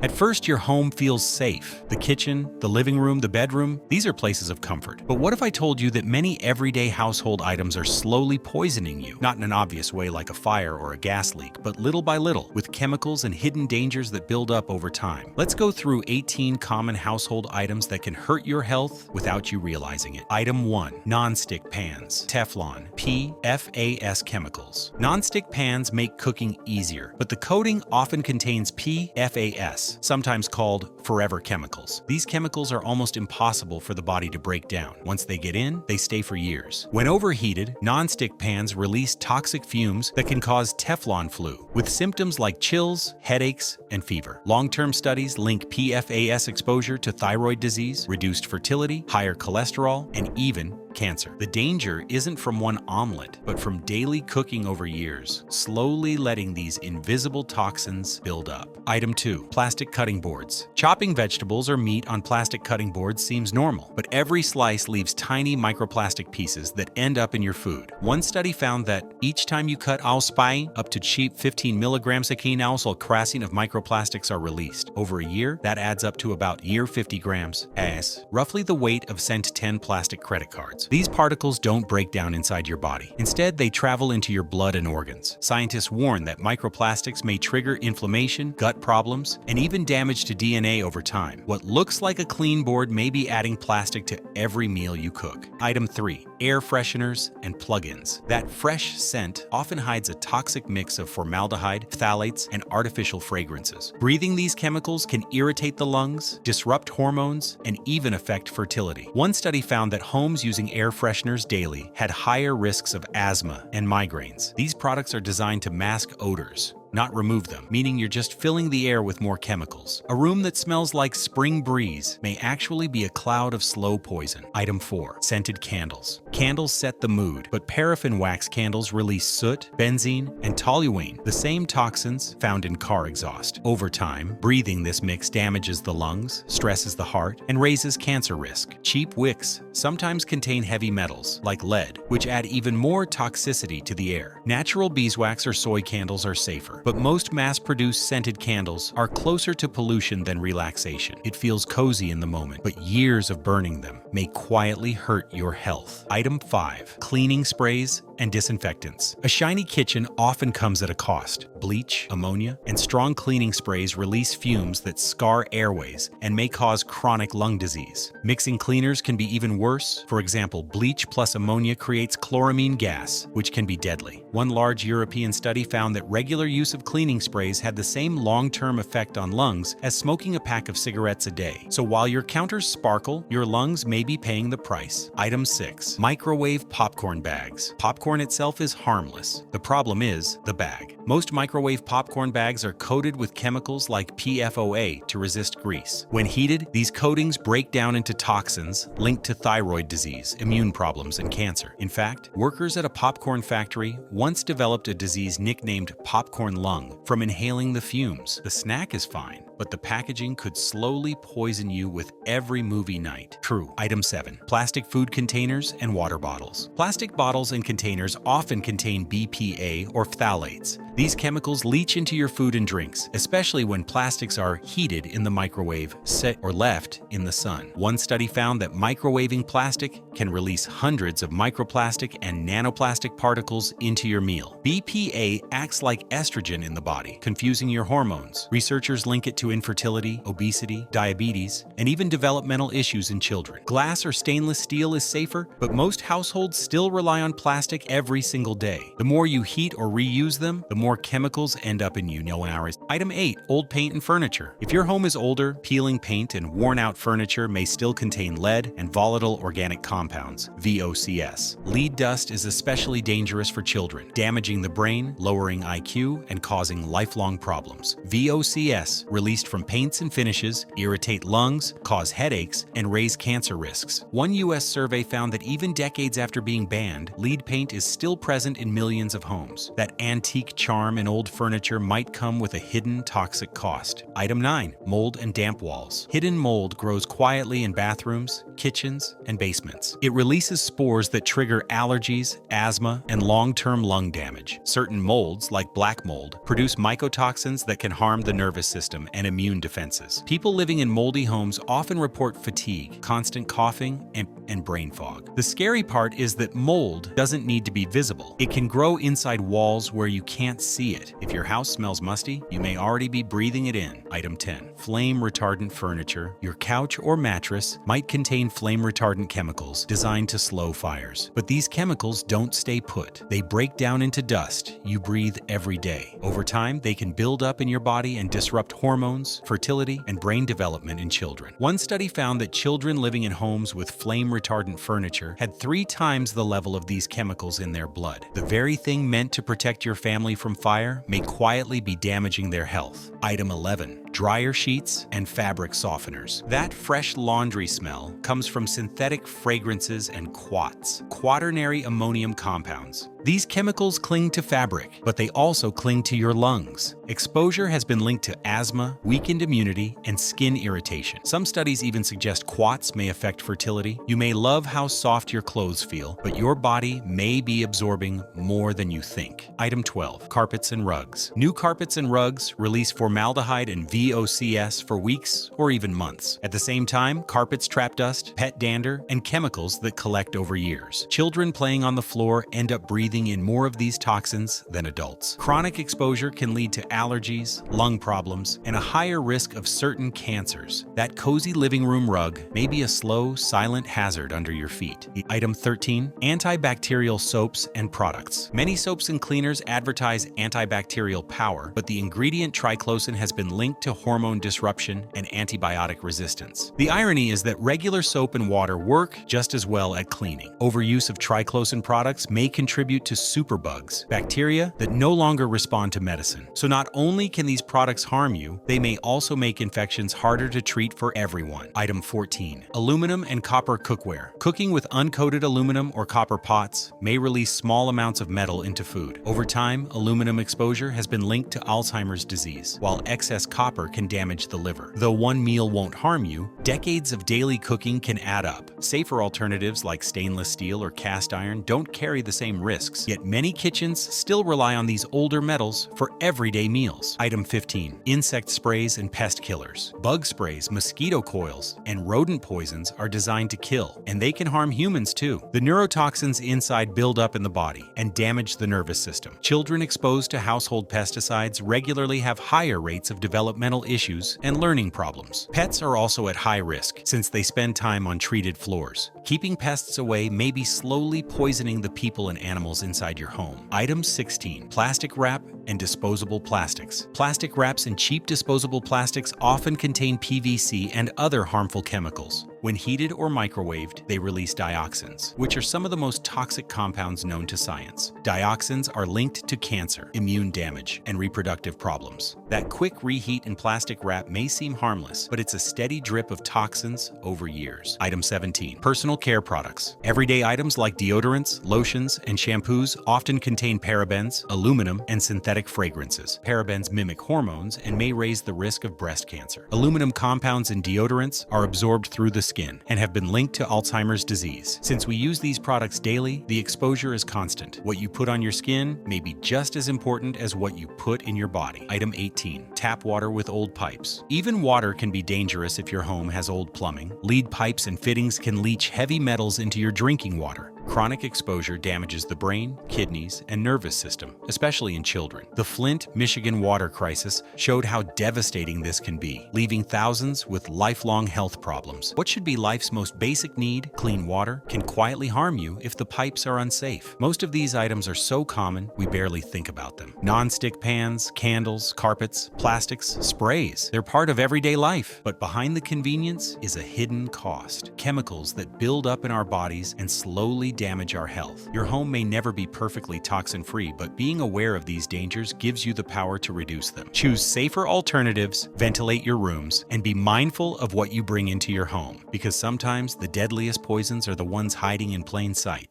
At first, your home feels safe. The kitchen, the living room, the bedroom, these are places of comfort. But what if I told you that many everyday household items are slowly poisoning you? Not in an obvious way like a fire or a gas leak, but little by little, with chemicals and hidden dangers that build up over time. Let's go through 18 common household items that can hurt your health without you realizing it. Item 1. Non-stick pans. Teflon, PFAS chemicals. Non-stick pans make cooking easier, but the coating often contains PFAS, sometimes called forever chemicals. These chemicals are almost impossible for the body to break down. Once they get in, they stay for years. When overheated, non-stick pans release toxic fumes that can cause Teflon flu, with symptoms like chills, headaches, and fever. Long-term studies link PFAS exposure to thyroid disease, reduced fertility, higher cholesterol, and even cancer. The danger isn't from one omelet, but from daily cooking over years, slowly letting these invisible toxins build up. Item 2. Plastic cutting boards. Chopping vegetables or meat on plastic cutting boards seems normal, but every slice leaves tiny microplastic pieces that end up in your food. One study found that each time you cut allspice, up to cheap 15 milligrams of quinalsol crasine of microplastics are released. Over a year, that adds up to about 50 grams, as roughly the weight of Cent 10 plastic credit cards. These particles don't break down inside your body. Instead, they travel into your blood and organs. Scientists warn that microplastics may trigger inflammation, gut problems, and even damage to DNA over time. What looks like a clean board may be adding plastic to every meal you cook. Item 3. Air fresheners and plug-ins. That fresh scent often hides a toxic mix of formaldehyde, phthalates, and artificial fragrances. Breathing these chemicals can irritate the lungs, disrupt hormones, and even affect fertility. One study found that homes using air fresheners daily had higher risks of asthma and migraines. These products are designed to mask odors, not remove them, meaning you're just filling the air with more chemicals. A room that smells like spring breeze may actually be a cloud of slow poison. Item 4. Scented candles. Candles set the mood, but paraffin wax candles release soot, benzene, and toluene, the same toxins found in car exhaust. Over time, breathing this mix damages the lungs, stresses the heart, and raises cancer risk. Cheap wicks sometimes contain heavy metals, like lead, which add even more toxicity to the air. Natural beeswax or soy candles are safer, but most mass-produced scented candles are closer to pollution than relaxation. It feels cozy in the moment, but years of burning them may quietly hurt your health. Item 5. Cleaning sprays and disinfectants. A shiny kitchen often comes at a cost. Bleach, ammonia, and strong cleaning sprays release fumes that scar airways and may cause chronic lung disease. Mixing cleaners can be even worse. For example, bleach plus ammonia creates chloramine gas, which can be deadly. One large European study found that regular use of cleaning sprays had the same long-term effect on lungs as smoking a pack of cigarettes a day. So while your counters sparkle, your lungs may be paying the price. Item 6. Microwave popcorn bags. Popcorn itself is harmless. The problem is the bag. Most microwave popcorn bags are coated with chemicals like PFOA to resist grease. When heated, these coatings break down into toxins linked to thyroid disease, immune problems, and cancer. In fact, workers at a popcorn factory once developed a disease nicknamed popcorn lung from inhaling the fumes. The snack is fine, but the packaging could slowly poison you with every movie night. True. Item 7. Plastic food containers and water bottles. Plastic bottles and containers often contain BPA or phthalates. These chemicals leach into your food and drinks, especially when plastics are heated in the microwave, set or left in the sun. One study found that microwaving plastic can release hundreds of microplastic and nanoplastic particles into your meal. BPA acts like estrogen in the body, confusing your hormones. Researchers link it to infertility, obesity, diabetes, and even developmental issues in children. Glass or stainless steel is safer, but most households still rely on plastic every single day. The more you heat or reuse them, the more chemicals end up in you. Item 8. Old paint and furniture. If your home is older, peeling paint and worn-out furniture may still contain lead and volatile organic compounds, VOCs. Lead dust is especially dangerous for children, damaging the brain, lowering IQ, and causing lifelong problems. VOCs, released from paints and finishes, irritate lungs, cause headaches, and raise cancer risks. One U.S. survey found that even decades after being banned, lead paint is still present in millions of homes. That antique charm in old furniture might come with a hidden toxic cost. Item 9. Mold and damp walls. Hidden mold grows quietly in bathrooms, kitchens, and basements. It releases spores that trigger allergies, asthma, and long-term lung damage. Certain molds, like black mold, produce mycotoxins that can harm the nervous system and and immune defenses. People living in moldy homes often report fatigue, constant coughing, and brain fog. The scary part is that mold doesn't need to be visible. It can grow inside walls where you can't see it. If your house smells musty, you may already be breathing it in. Item 10. Flame retardant furniture. Your couch or mattress might contain flame retardant chemicals designed to slow fires. But these chemicals don't stay put. They break down into dust you breathe every day. Over time, they can build up in your body and disrupt hormones, fertility, and brain development in children. One study found that children living in homes with flame retardant furniture had 3 times the level of these chemicals in their blood. The very thing meant to protect your family from fire may quietly be damaging their health. Item 11. Dryer sheets and fabric softeners. That fresh laundry smell comes from synthetic fragrances and quats, quaternary ammonium compounds. These chemicals cling to fabric, but they also cling to your lungs. Exposure has been linked to asthma, weakened immunity, and skin irritation. Some studies even suggest quats may affect fertility. You may love how soft your clothes feel, but your body may be absorbing more than you think. Item 12. Carpets and rugs. New carpets and rugs release formaldehyde and VOCs for weeks or even months. At the same time, carpets trap dust, pet dander, and chemicals that collect over years. Children playing on the floor end up breathing in more of these toxins than adults. Chronic exposure can lead to allergies, lung problems, and a higher risk of certain cancers. That cozy living room rug may be a slow, silent hazard under your feet. Item 13. Antibacterial soaps and products. Many soaps and cleaners advertise antibacterial power, but the ingredient triclosan has been linked to hormone disruption and antibiotic resistance. The irony is that regular soap and water work just as well at cleaning. Overuse of triclosan products may contribute to superbugs, bacteria that no longer respond to medicine. So not only can these products harm you, they may also make infections harder to treat for everyone. Item 14. Aluminum and copper cookware. Cooking with uncoated aluminum or copper pots may release small amounts of metal into food. Over time, aluminum exposure has been linked to Alzheimer's disease, while excess copper can damage the liver. Though one meal won't harm you, decades of daily cooking can add up. Safer alternatives like stainless steel or cast iron don't carry the same risks, yet many kitchens still rely on these older metals for everyday meals. Item 15. Insect sprays and pest killers. Bug sprays, mosquito coils, and rodent poisons are designed to kill, and they can harm humans too. The neurotoxins inside build up in the body and damage the nervous system. Children exposed to household pesticides regularly have higher rates of developmental issues and learning problems. Pets are also at high risk since they spend time on treated floors. Keeping pests away may be slowly poisoning the people and animals inside your home. Item 16. Plastic wrap and disposable plastics. Plastic wraps and cheap disposable plastics often contain PVC and other harmful chemicals. When heated or microwaved, they release dioxins, which are some of the most toxic compounds known to science. Dioxins are linked to cancer, immune damage, and reproductive problems. That quick reheat in plastic wrap may seem harmless, but it's a steady drip of toxins over years. Item 17. Personal care products. Everyday items like deodorants, lotions, and shampoos often contain parabens, aluminum, and synthetic fragrances. Parabens mimic hormones and may raise the risk of breast cancer. Aluminum compounds in deodorants are absorbed through the skin and have been linked to Alzheimer's disease. Since we use these products daily, the exposure is constant. What you put on your skin may be just as important as what you put in your body. Item 18. Tap water with old pipes. Even water can be dangerous if your home has old plumbing. Lead pipes and fittings can leach heavy metals into your drinking water. Chronic exposure damages the brain, kidneys, and nervous system, especially in children. The Flint, Michigan water crisis showed how devastating this can be, leaving thousands with lifelong health problems. What should be life's most basic need, clean water, can quietly harm you if the pipes are unsafe. Most of these items are so common, we barely think about them. Non-stick pans, candles, carpets, plastics, sprays. They're part of everyday life, but behind the convenience is a hidden cost. Chemicals that build up in our bodies and slowly damage our health. Your home may never be perfectly toxin-free, but being aware of these dangers gives you the power to reduce them. Choose safer alternatives, ventilate your rooms, and be mindful of what you bring into your home, because sometimes the deadliest poisons are the ones hiding in plain sight.